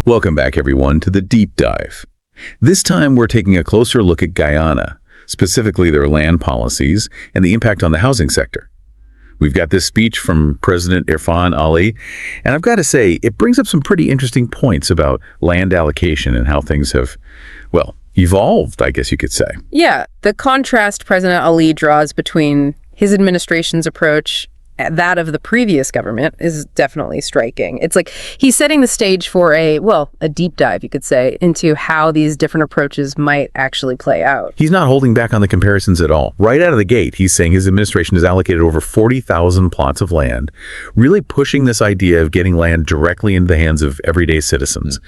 Welcome back, everyone, to the Deep Dive. This time, we're taking a closer look at Guyana, specifically their land policies and the impact on the housing sector. We've got this speech from President Irfan Ali, and I've got to say, it brings up some pretty interesting points about land allocation and how things have, well, evolved, I guess you could say. Yeah, the contrast President Ali draws between his administration's approach that of the previous government is definitely striking. It's like he's setting the stage for a deep dive, you could say, into how these different approaches might actually play out. He's not holding back on the comparisons at all. Right out of the gate, he's saying his administration has allocated over 40,000 plots of land, really pushing this idea of getting land directly into the hands of everyday citizens.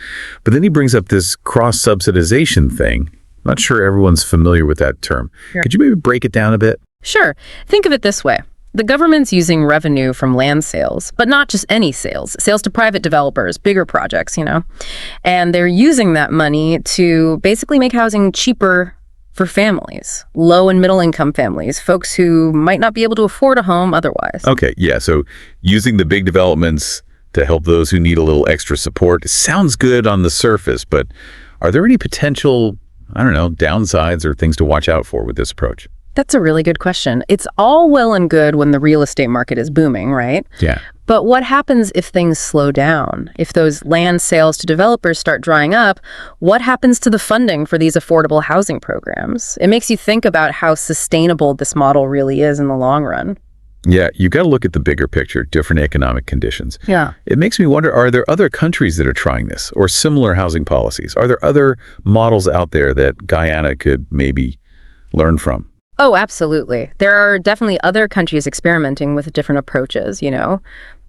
But then he brings up this cross-subsidization thing. I'm not sure everyone's familiar with that term. Sure. Could you maybe break it down a bit? Sure. Think of it this way. The government's using revenue from land sales, but not just any sales to private developers, bigger projects, and they're using that money to basically make housing cheaper for families, low and middle income families, folks who might not be able to afford a home otherwise. Okay, yeah, so using the big developments to help those who need a little extra support sounds good on the surface, but are there any potential, downsides or things to watch out for with this approach? That's a really good question. It's all well and good when the real estate market is booming, right? Yeah. But what happens if things slow down? If those land sales to developers start drying up, what happens to the funding for these affordable housing programs? It makes you think about how sustainable this model really is in the long run. Yeah, you got to look at the bigger picture, different economic conditions. Yeah. It makes me wonder, are there other countries that are trying this or similar housing policies? Are there other models out there that Guyana could maybe learn from? Oh, absolutely. There are definitely other countries experimenting with different approaches,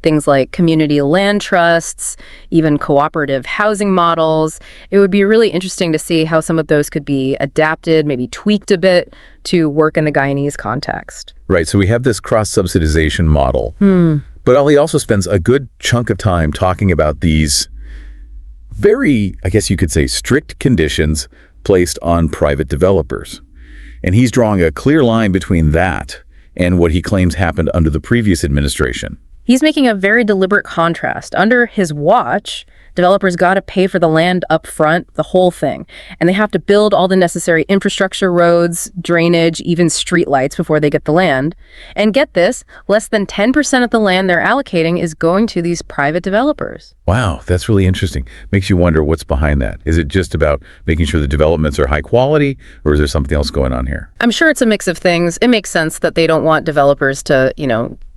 things like community land trusts, even cooperative housing models. It would be really interesting to see how some of those could be adapted, maybe tweaked a bit to work in the Guyanese context. Right, so we have this cross-subsidization model, but Ali also spends a good chunk of time talking about these very, I guess you could say, strict conditions placed on private developers. And he's drawing a clear line between that and what he claims happened under the previous administration. He's making a very deliberate contrast. Under his watch, developers got to pay for the land up front, the whole thing. And they have to build all the necessary infrastructure, roads, drainage, even streetlights before they get the land. And get this, less than 10% of the land they're allocating is going to these private developers. Wow, that's really interesting. Makes you wonder what's behind that. Is it just about making sure the developments are high quality, or is there something else going on here? I'm sure it's a mix of things. It makes sense that they don't want developers to,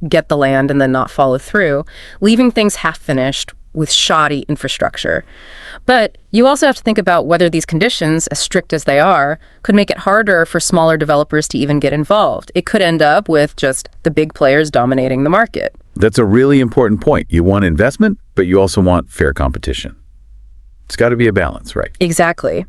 get the land and then not follow through, leaving things half-finished with shoddy infrastructure. But you also have to think about whether these conditions, as strict as they are, could make it harder for smaller developers to even get involved. It could end up with just the big players dominating the market. That's a really important point. You want investment, but you also want fair competition. It's got to be a balance, right? Exactly.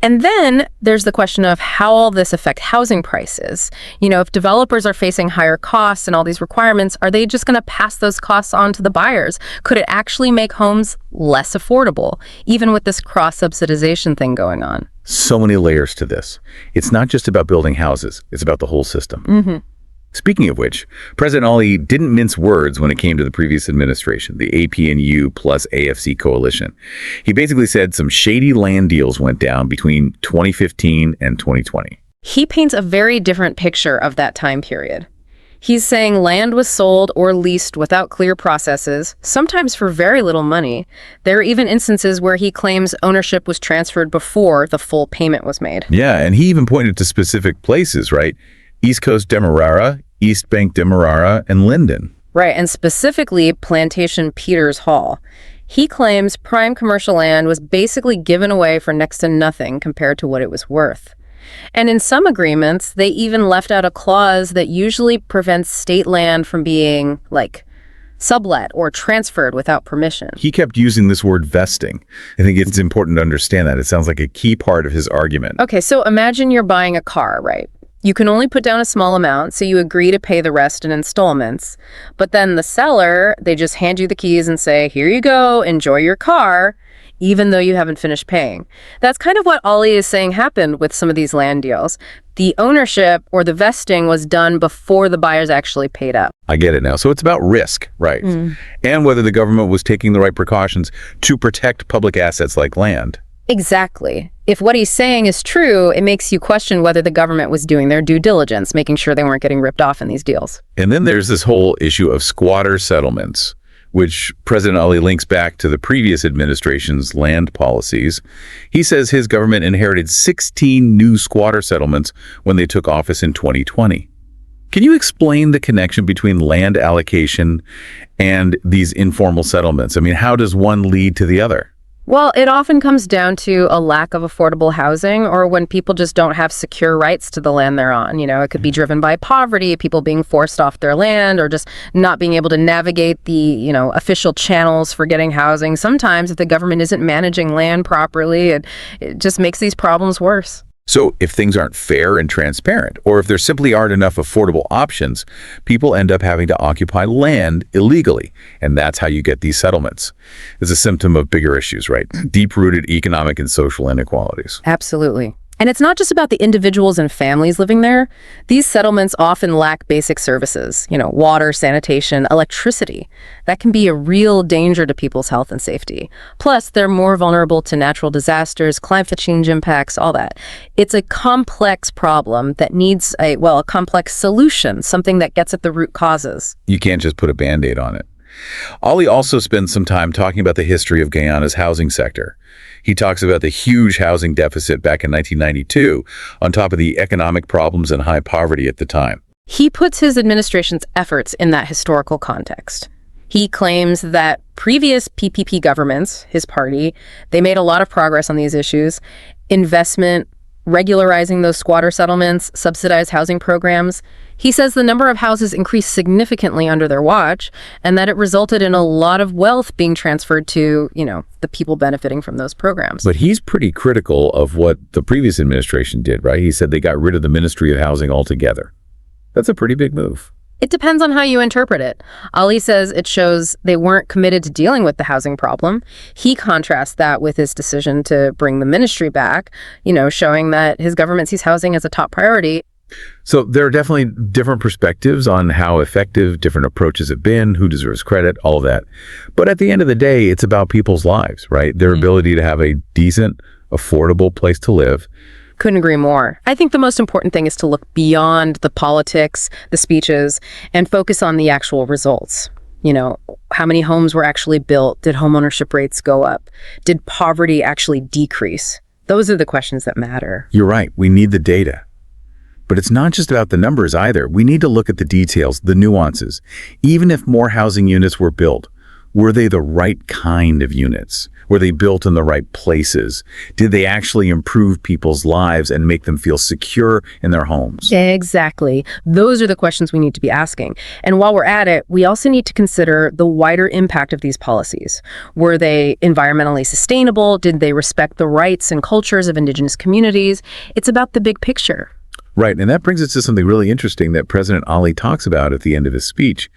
And then there's the question of how all this affects housing prices. If developers are facing higher costs and all these requirements, are they just going to pass those costs on to the buyers? Could it actually make homes less affordable, even with this cross-subsidization thing going on? So many layers to this. It's not just about building houses. It's about the whole system. Speaking of which, President Ali didn't mince words when it came to the previous administration, the APNU plus AFC coalition. He basically said some shady land deals went down between 2015 and 2020. He paints a very different picture of that time period. He's saying land was sold or leased without clear processes, sometimes for very little money. There are even instances where he claims ownership was transferred before the full payment was made. Yeah, and he even pointed to specific places, right? East Coast Demerara, East Bank Demerara, and Linden. Right, and specifically Plantation Peters Hall. He claims prime commercial land was basically given away for next to nothing compared to what it was worth. And in some agreements, they even left out a clause that usually prevents state land from being, sublet or transferred without permission. He kept using this word vesting. I think it's important to understand that. It sounds like a key part of his argument. Okay, so imagine you're buying a car, right? You can only put down a small amount, so you agree to pay the rest in installments. But then the seller, they just hand you the keys and say, here you go, enjoy your car. even though you haven't finished paying. That's kind of what Ollie is saying happened with some of these land deals. The ownership or the vesting was done before the buyers actually paid up. I get it now. So it's about risk, right? And whether the government was taking the right precautions to protect public assets like land. Exactly. If what he's saying is true, it makes you question whether the government was doing their due diligence, making sure they weren't getting ripped off in these deals. And then there's this whole issue of squatter settlements, which President Ali links back to the previous administration's land policies. He says his government inherited 16 new squatter settlements when they took office in 2020. Can you explain the connection between land allocation and these informal settlements? I mean, how does one lead to the other? Well, it often comes down to a lack of affordable housing or when people just don't have secure rights to the land they're on. It could be driven by poverty, people being forced off their land, or just not being able to navigate the, official channels for getting housing. Sometimes if the government isn't managing land properly, it just makes these problems worse. So if things aren't fair and transparent, or if there simply aren't enough affordable options, people end up having to occupy land illegally. And that's how you get these settlements. It's a symptom of bigger issues, right? Deep-rooted economic and social inequalities. Absolutely. And it's not just about the individuals and families living there. These settlements often lack basic services, water, sanitation, electricity. That can be a real danger to people's health and safety. Plus, they're more vulnerable to natural disasters, climate change impacts, all that. It's a complex problem that needs a complex solution, something that gets at the root causes. You can't just put a Band-Aid on it. Ollie also spends some time talking about the history of Guyana's housing sector. He talks about the huge housing deficit back in 1992, on top of the economic problems and high poverty at the time. He puts his administration's efforts in that historical context. He claims that previous PPP governments, his party, they made a lot of progress on these issues. Investment, regularizing those squatter settlements, subsidized housing programs. He says the number of houses increased significantly under their watch, and that it resulted in a lot of wealth being transferred to, the people benefiting from those programs. But he's pretty critical of what the previous administration did, right? He said they got rid of the Ministry of Housing altogether. That's a pretty big move. It depends on how you interpret it. Ali says it shows they weren't committed to dealing with the housing problem. He contrasts that with his decision to bring the ministry back, showing that his government sees housing as a top priority. So there are definitely different perspectives on how effective different approaches have been, who deserves credit, all of that. But at the end of the day, it's about people's lives, right? Their ability to have a decent, affordable place to live. Couldn't agree more. I think the most important thing is to look beyond the politics, the speeches, and focus on the actual results. How many homes were actually built? Did homeownership rates go up? Did poverty actually decrease? Those are the questions that matter. You're right. We need the data. But it's not just about the numbers either. We need to look at the details, the nuances. Even if more housing units were built, were they the right kind of units? Were they built in the right places? Did they actually improve people's lives and make them feel secure in their homes? Exactly. Those are the questions we need to be asking. And while we're at it, we also need to consider the wider impact of these policies. Were they environmentally sustainable? Did they respect the rights and cultures of indigenous communities? It's about the big picture. Right, and that brings us to something really interesting that President Ali talks about at the end of his speech,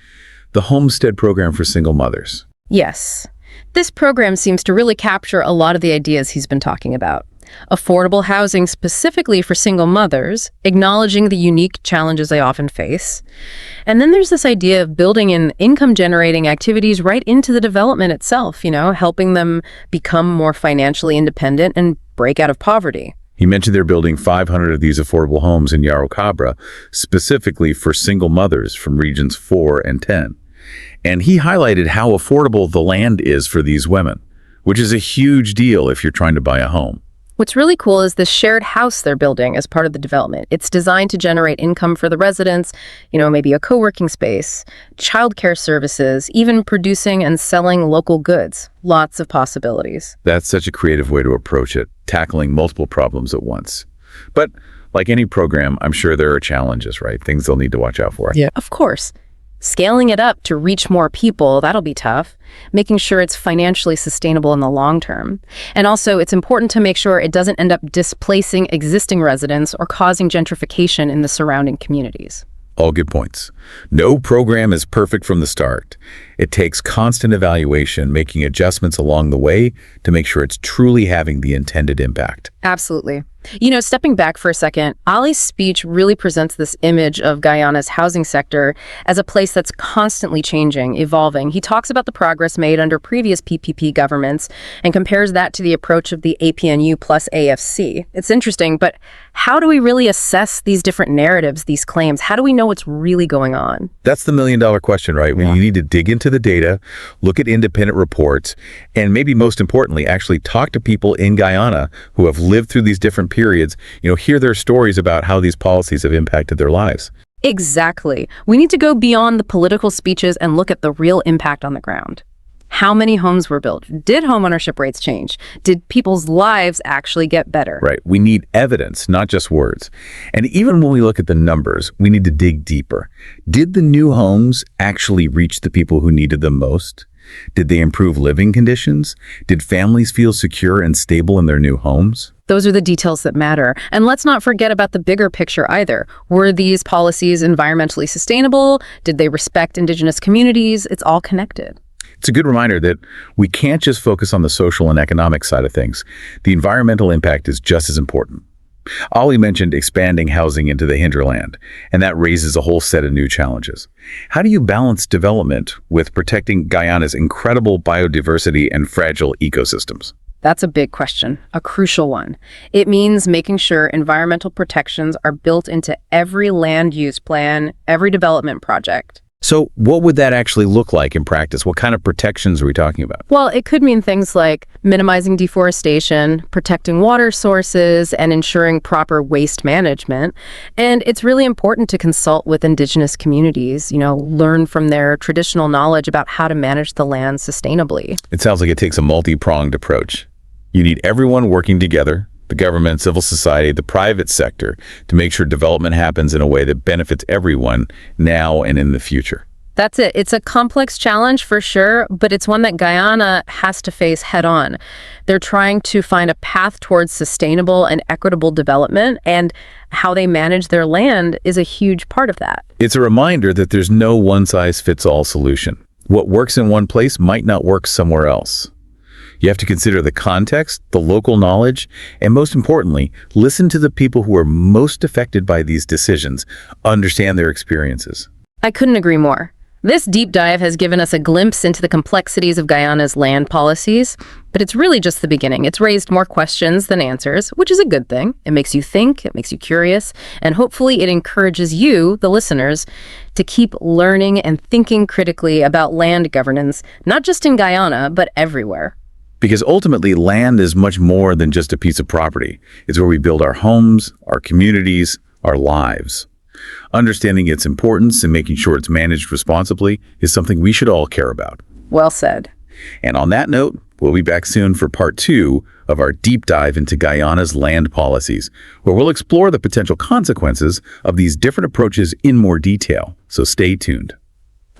the Homestead Program for single mothers. Yes. This program seems to really capture a lot of the ideas he's been talking about. Affordable housing specifically for single mothers, acknowledging the unique challenges they often face. And then there's this idea of building in income-generating activities right into the development itself, helping them become more financially independent and break out of poverty. He mentioned they're building 500 of these affordable homes in Yarrow Cabra, specifically for single mothers from regions 4 and 10. And he highlighted how affordable the land is for these women, which is a huge deal if you're trying to buy a home. What's really cool is this shared house they're building as part of the development. It's designed to generate income for the residents, maybe a co-working space, childcare services, even producing and selling local goods. Lots of possibilities. That's such a creative way to approach it, tackling multiple problems at once. But like any program, I'm sure there are challenges, right? Things they'll need to watch out for. Yeah, of course. Scaling it up to reach more people, that'll be tough. Making sure it's financially sustainable in the long term. And also, it's important to make sure it doesn't end up displacing existing residents or causing gentrification in the surrounding communities. All good points. No program is perfect from the start. It takes constant evaluation, making adjustments along the way to make sure it's truly having the intended impact. Absolutely. You know, stepping back for a second, Ali's speech really presents this image of Guyana's housing sector as a place that's constantly changing, evolving. He talks about the progress made under previous PPP governments and compares that to the approach of the APNU plus AFC. It's interesting, but how do we really assess these different narratives, these claims? How do we know what's really going on? That's the million-dollar question, right? When you need to dig into the data, look at independent reports, and maybe most importantly, actually talk to people in Guyana who have lived through these different periods, hear their stories about how these policies have impacted their lives. Exactly. We need to go beyond the political speeches and look at the real impact on the ground. How many homes were built? Did homeownership rates change? Did people's lives actually get better? Right. We need evidence, not just words. And even when we look at the numbers, we need to dig deeper. Did the new homes actually reach the people who needed them most? Did they improve living conditions? Did families feel secure and stable in their new homes? Those are the details that matter. And let's not forget about the bigger picture either. Were these policies environmentally sustainable? Did they respect indigenous communities? It's all connected. It's a good reminder that we can't just focus on the social and economic side of things. The environmental impact is just as important. Ali mentioned expanding housing into the hinterland, and that raises a whole set of new challenges. How do you balance development with protecting Guyana's incredible biodiversity and fragile ecosystems? That's a big question, a crucial one. It means making sure environmental protections are built into every land use plan, every development project. So what would that actually look like in practice? What kind of protections are we talking about? Well, it could mean things like minimizing deforestation, protecting water sources, and ensuring proper waste management. And it's really important to consult with indigenous communities, learn from their traditional knowledge about how to manage the land sustainably. It sounds like it takes a multi-pronged approach. You need everyone working together, the government, civil society, the private sector, to make sure development happens in a way that benefits everyone now and in the future. That's it. It's a complex challenge for sure, but it's one that Guyana has to face head on. They're trying to find a path towards sustainable and equitable development, and how they manage their land is a huge part of that. It's a reminder that there's no one-size-fits-all solution. What works in one place might not work somewhere else. You have to consider the context, the local knowledge, and most importantly, listen to the people who are most affected by these decisions, understand their experiences. I couldn't agree more. This deep dive has given us a glimpse into the complexities of Guyana's land policies, but it's really just the beginning. It's raised more questions than answers, which is a good thing. It makes you think, it makes you curious, and hopefully it encourages you, the listeners, to keep learning and thinking critically about land governance, not just in Guyana, but everywhere. Because ultimately, land is much more than just a piece of property. It's where we build our homes, our communities, our lives. Understanding its importance and making sure it's managed responsibly is something we should all care about. Well said. And on that note, we'll be back soon for part 2 of our deep dive into Guyana's land policies, where we'll explore the potential consequences of these different approaches in more detail. So stay tuned.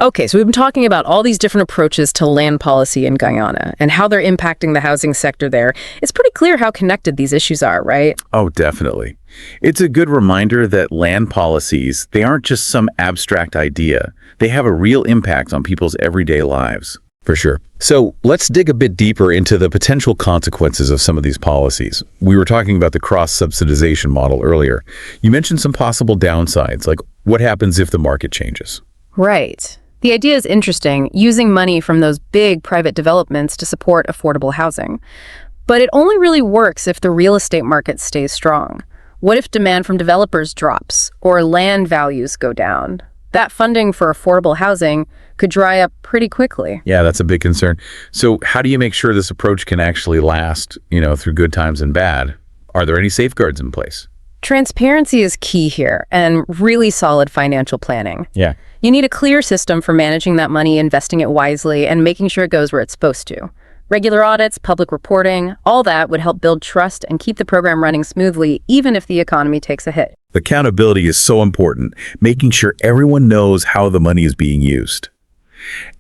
Okay, so we've been talking about all these different approaches to land policy in Guyana and how they're impacting the housing sector there. It's pretty clear how connected these issues are, right? Oh, definitely. It's a good reminder that land policies, they aren't just some abstract idea. They have a real impact on people's everyday lives. For sure. So let's dig a bit deeper into the potential consequences of some of these policies. We were talking about the cross-subsidization model earlier. You mentioned some possible downsides, like what happens if the market changes? Right. The idea is interesting, using money from those big private developments to support affordable housing. But it only really works if the real estate market stays strong. What if demand from developers drops or land values go down? That funding for affordable housing could dry up pretty quickly. Yeah, that's a big concern. So how do you make sure this approach can actually last, through good times and bad? Are there any safeguards in place? Transparency is key here, and really solid financial planning. Yeah. You need a clear system for managing that money, investing it wisely, and making sure it goes where it's supposed to. Regular audits, public reporting, all that would help build trust and keep the program running smoothly, even if the economy takes a hit. Accountability is so important, making sure everyone knows how the money is being used.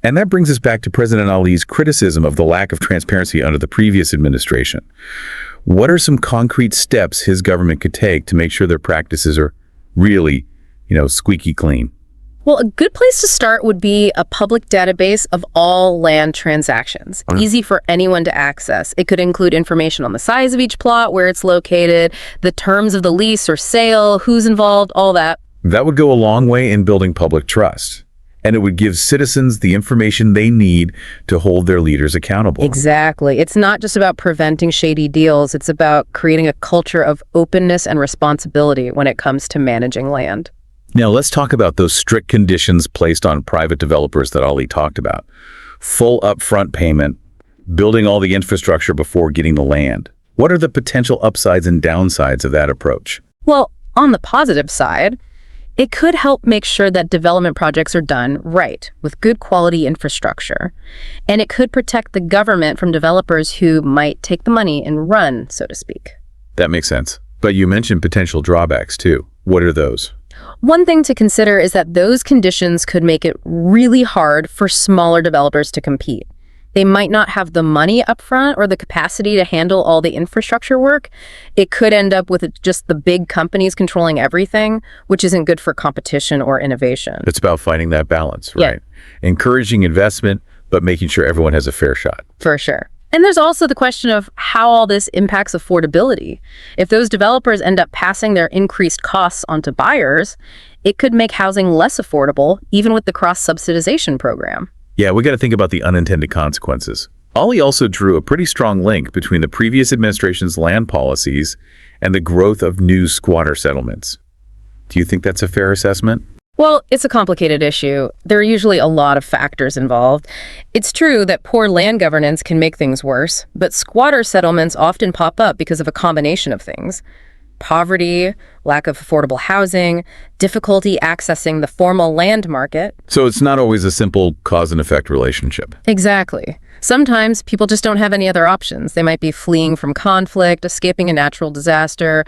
And that brings us back to President Ali's criticism of the lack of transparency under the previous administration. What are some concrete steps his government could take to make sure their practices are really squeaky clean? Well, a good place to start would be a public database of all land transactions, easy for anyone to access. It could include information on the size of each plot, where it's located, the terms of the lease or sale, who's involved, all that. That would go a long way in building public trust, and it would give citizens the information they need to hold their leaders accountable. Exactly. It's not just about preventing shady deals. It's about creating a culture of openness and responsibility when it comes to managing land. Now, let's talk about those strict conditions placed on private developers that Ali talked about. Full upfront payment, building all the infrastructure before getting the land. What are the potential upsides and downsides of that approach? Well, on the positive side, it could help make sure that development projects are done right, with good quality infrastructure. And it could protect the government from developers who might take the money and run, so to speak. That makes sense. But you mentioned potential drawbacks, too. What are those? One thing to consider is that those conditions could make it really hard for smaller developers to compete. They might not have the money up front or the capacity to handle all the infrastructure work. It could end up with just the big companies controlling everything, which isn't good for competition or innovation. It's about finding that balance, right? Yeah. Encouraging investment, but making sure everyone has a fair shot. For sure. And there's also the question of how all this impacts affordability. If those developers end up passing their increased costs onto buyers, it could make housing less affordable, even with the cross-subsidization program. Yeah, we got to think about the unintended consequences. Ali also drew a pretty strong link between the previous administration's land policies and the growth of new squatter settlements. Do you think that's a fair assessment? Well, it's a complicated issue. There are usually a lot of factors involved. It's true that poor land governance can make things worse, but squatter settlements often pop up because of a combination of things. Poverty, lack of affordable housing, difficulty accessing the formal land market. So it's not always a simple cause and effect relationship. Exactly. Sometimes people just don't have any other options. They might be fleeing from conflict, escaping a natural disaster,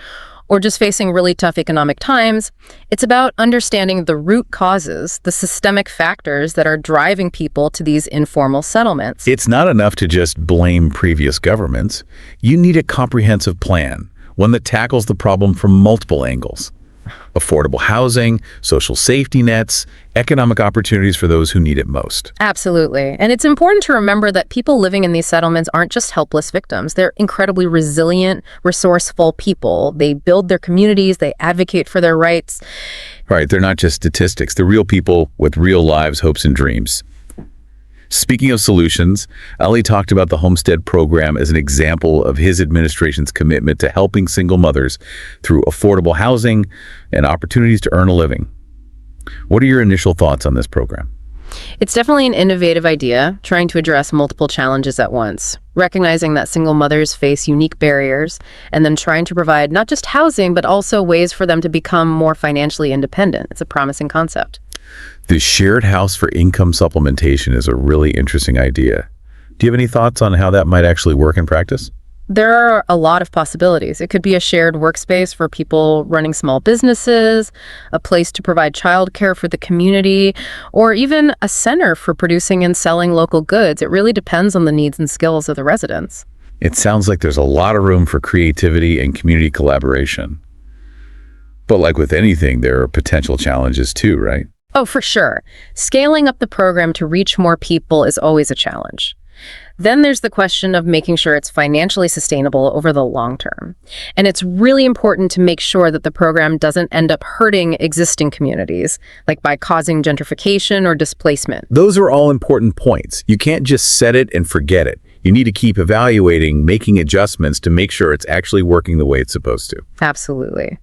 or just facing really tough economic times. It's about understanding the root causes, the systemic factors that are driving people to these informal settlements. It's not enough to just blame previous governments. You need a comprehensive plan, one that tackles the problem from multiple angles. Affordable housing, social safety nets, economic opportunities for those who need it most. Absolutely. And it's important to remember that people living in these settlements aren't just helpless victims. They're incredibly resilient, resourceful people. They build their communities, they advocate for their rights. Right, they're not just statistics. They're real people with real lives, hopes, and dreams. Speaking of solutions, Ali talked about the Homestead program as an example of his administration's commitment to helping single mothers through affordable housing and opportunities to earn a living. What are your initial thoughts on this program? It's definitely an innovative idea, trying to address multiple challenges at once, recognizing that single mothers face unique barriers, and then trying to provide not just housing, but also ways for them to become more financially independent. It's a promising concept. The shared house for income supplementation is a really interesting idea. Do you have any thoughts on how that might actually work in practice? There are a lot of possibilities. It could be a shared workspace for people running small businesses, a place to provide childcare for the community, or even a center for producing and selling local goods. It really depends on the needs and skills of the residents. It sounds like there's a lot of room for creativity and community collaboration. But like with anything, there are potential challenges too, right? Oh, for sure. Scaling up the program to reach more people is always a challenge. Then there's the question of making sure it's financially sustainable over the long term. And it's really important to make sure that the program doesn't end up hurting existing communities, like by causing gentrification or displacement. Those are all important points. You can't just set it and forget it. You need to keep evaluating, making adjustments to make sure it's actually working the way it's supposed to. Absolutely.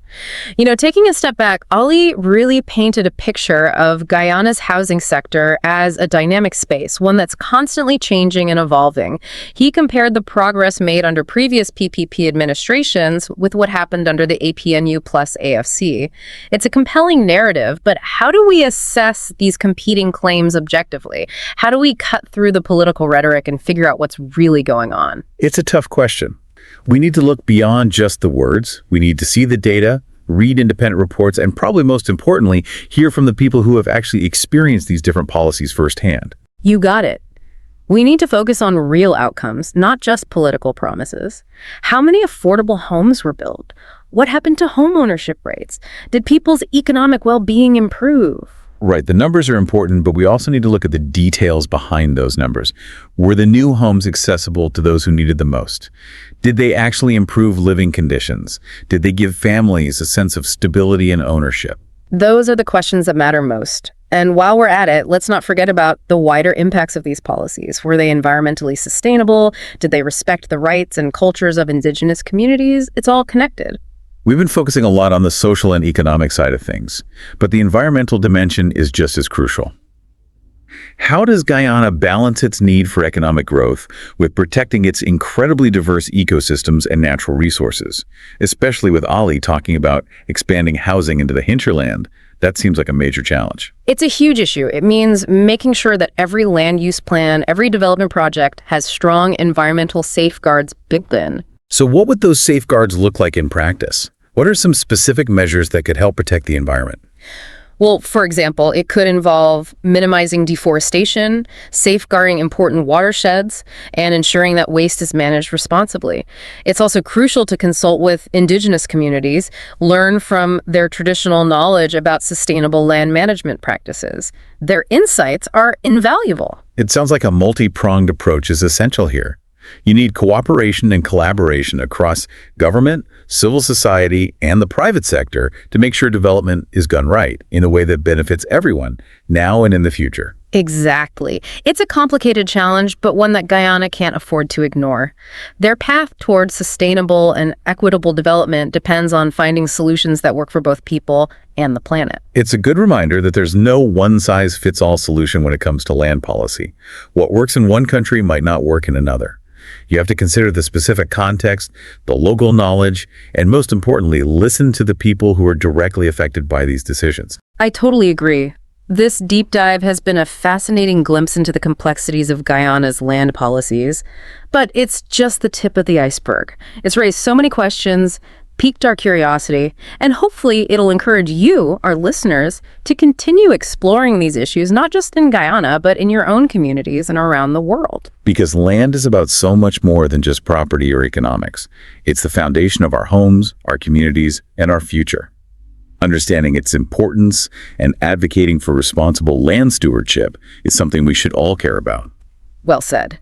You know, taking a step back, Ali really painted a picture of Guyana's housing sector as a dynamic space, one that's constantly changing and evolving. He compared the progress made under previous PPP administrations with what happened under the APNU plus AFC. It's a compelling narrative, but how do we assess these competing claims objectively? How do we cut through the political rhetoric and figure out what's really going on? It's a tough question. We need to look beyond just the words. We need to see the data, read independent reports, and probably most importantly, hear from the people who have actually experienced these different policies firsthand. You got it. We need to focus on real outcomes, not just political promises. How many affordable homes were built? What happened to home ownership rates? Did people's economic well-being improve? Right, the numbers are important, but we also need to look at the details behind those numbers. Were the new homes accessible to those who needed them most? Did they actually improve living conditions? Did they give families a sense of stability and ownership? Those are the questions that matter most. And while we're at it, let's not forget about the wider impacts of these policies. Were they environmentally sustainable? Did they respect the rights and cultures of indigenous communities? It's all connected. We've been focusing a lot on the social and economic side of things, but the environmental dimension is just as crucial. How does Guyana balance its need for economic growth with protecting its incredibly diverse ecosystems and natural resources? Especially with Ali talking about expanding housing into the hinterland, that seems like a major challenge. It's a huge issue. It means making sure that every land use plan, every development project has strong environmental safeguards built in. So what would those safeguards look like in practice? What are some specific measures that could help protect the environment? Well, for example, it could involve minimizing deforestation, safeguarding important watersheds, and ensuring that waste is managed responsibly. It's also crucial to consult with indigenous communities, learn from their traditional knowledge about sustainable land management practices. Their insights are invaluable. It sounds like a multi-pronged approach is essential here. You need cooperation and collaboration across government, civil society, and the private sector to make sure development is done right in a way that benefits everyone, now and in the future. Exactly. It's a complicated challenge, but one that Guyana can't afford to ignore. Their path towards sustainable and equitable development depends on finding solutions that work for both people and the planet. It's a good reminder that there's no one-size-fits-all solution when it comes to land policy. What works in one country might not work in another. You have to consider the specific context, the local knowledge, and most importantly, listen to the people who are directly affected by these decisions. I totally agree. This deep dive has been a fascinating glimpse into the complexities of Guyana's land policies, but it's just the tip of the iceberg. It's raised so many questions, piqued our curiosity, and hopefully it'll encourage you, our listeners, to continue exploring these issues, not just in Guyana, but in your own communities and around the world. Because land is about so much more than just property or economics. It's the foundation of our homes, our communities, and our future. Understanding its importance and advocating for responsible land stewardship is something we should all care about. Well said.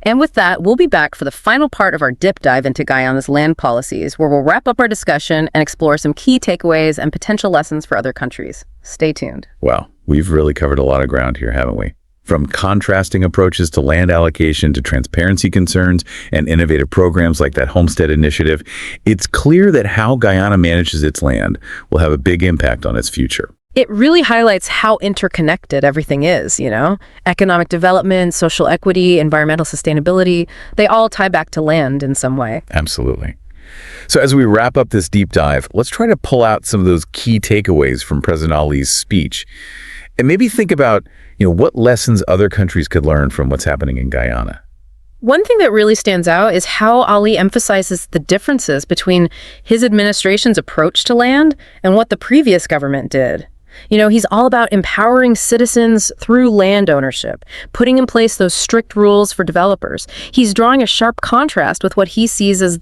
And with that, we'll be back for the final part of our dip dive into Guyana's land policies, where we'll wrap up our discussion and explore some key takeaways and potential lessons for other countries. Stay tuned. Wow, we've really covered a lot of ground here, haven't we? From contrasting approaches to land allocation to transparency concerns and innovative programs like that Homestead Initiative, it's clear that how Guyana manages its land will have a big impact on its future. It really highlights how interconnected everything is, Economic development, social equity, environmental sustainability, they all tie back to land in some way. Absolutely. So as we wrap up this deep dive, let's try to pull out some of those key takeaways from President Ali's speech. And maybe think about, what lessons other countries could learn from what's happening in Guyana. One thing that really stands out is how Ali emphasizes the differences between his administration's approach to land and what the previous government did. He's all about empowering citizens through land ownership, putting in place those strict rules for developers. He's drawing a sharp contrast with what he sees as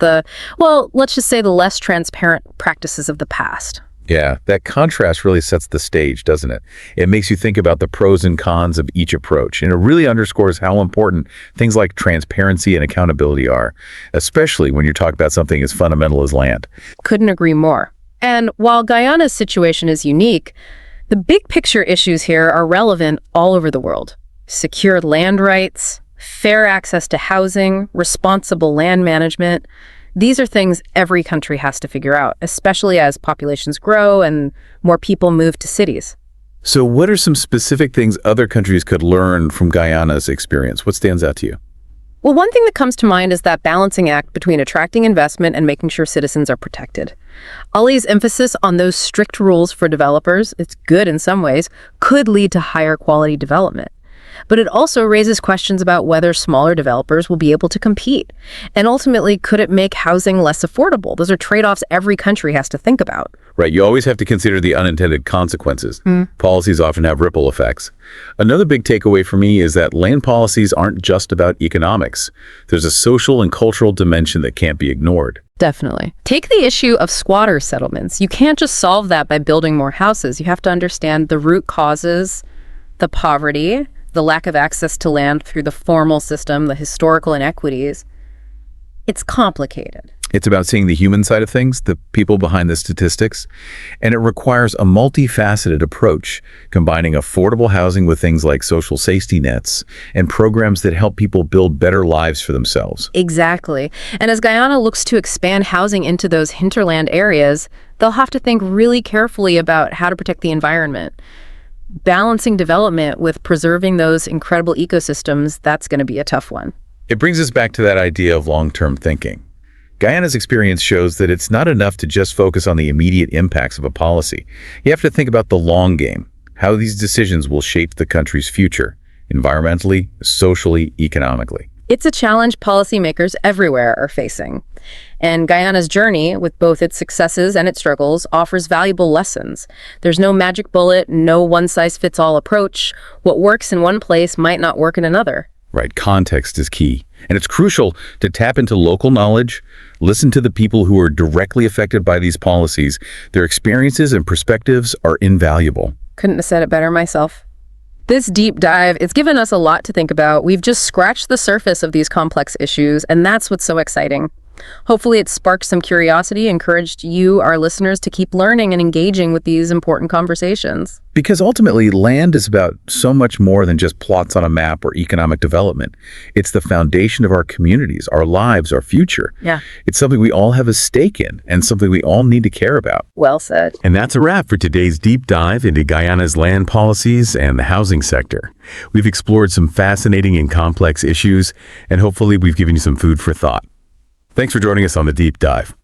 let's just say the less transparent practices of the past. Yeah, that contrast really sets the stage, doesn't it? It makes you think about the pros and cons of each approach, and it really underscores how important things like transparency and accountability are, especially when you're talking about something as fundamental as land. Couldn't agree more. And while Guyana's situation is unique, the big picture issues here are relevant all over the world. Secure land rights, fair access to housing, responsible land management. These are things every country has to figure out, especially as populations grow and more people move to cities. So what are some specific things other countries could learn from Guyana's experience? What stands out to you? Well, one thing that comes to mind is that balancing act between attracting investment and making sure citizens are protected. Ali's emphasis on those strict rules for developers, it's good in some ways, could lead to higher quality development. But it also raises questions about whether smaller developers will be able to compete. And ultimately, could it make housing less affordable? Those are trade-offs every country has to think about. Right, you always have to consider the unintended consequences. Policies often have ripple effects. Another big takeaway for me is that land policies aren't just about economics. There's a social and cultural dimension that can't be ignored. Definitely. Take the issue of squatter settlements. You can't just solve that by building more houses. You have to understand the root causes, the poverty, the lack of access to land through the formal system, the historical inequities. It's complicated. It's about seeing the human side of things, the people behind the statistics, and it requires a multifaceted approach, combining affordable housing with things like social safety nets and programs that help people build better lives for themselves. Exactly. And as Guyana looks to expand housing into those hinterland areas, they'll have to think really carefully about how to protect the environment. Balancing development with preserving those incredible ecosystems, that's going to be a tough one. It brings us back to that idea of long-term thinking. Guyana's experience shows that it's not enough to just focus on the immediate impacts of a policy. You have to think about the long game, how these decisions will shape the country's future, environmentally, socially, economically. It's a challenge policymakers everywhere are facing. And Guyana's journey, with both its successes and its struggles, offers valuable lessons. There's no magic bullet, no one-size-fits-all approach. What works in one place might not work in another. Right, context is key. And it's crucial to tap into local knowledge, listen to the people who are directly affected by these policies. Their experiences and perspectives are invaluable. Couldn't have said it better myself. This deep dive, it's given us a lot to think about. We've just scratched the surface of these complex issues, and that's what's so exciting. Hopefully it sparked some curiosity, encouraged you, our listeners, to keep learning and engaging with these important conversations. Because ultimately, land is about so much more than just plots on a map or economic development. It's the foundation of our communities, our lives, our future. Yeah. It's something we all have a stake in and something we all need to care about. Well said. And that's a wrap for today's deep dive into Guyana's land policies and the housing sector. We've explored some fascinating and complex issues, and hopefully we've given you some food for thought. Thanks for joining us on the deep dive.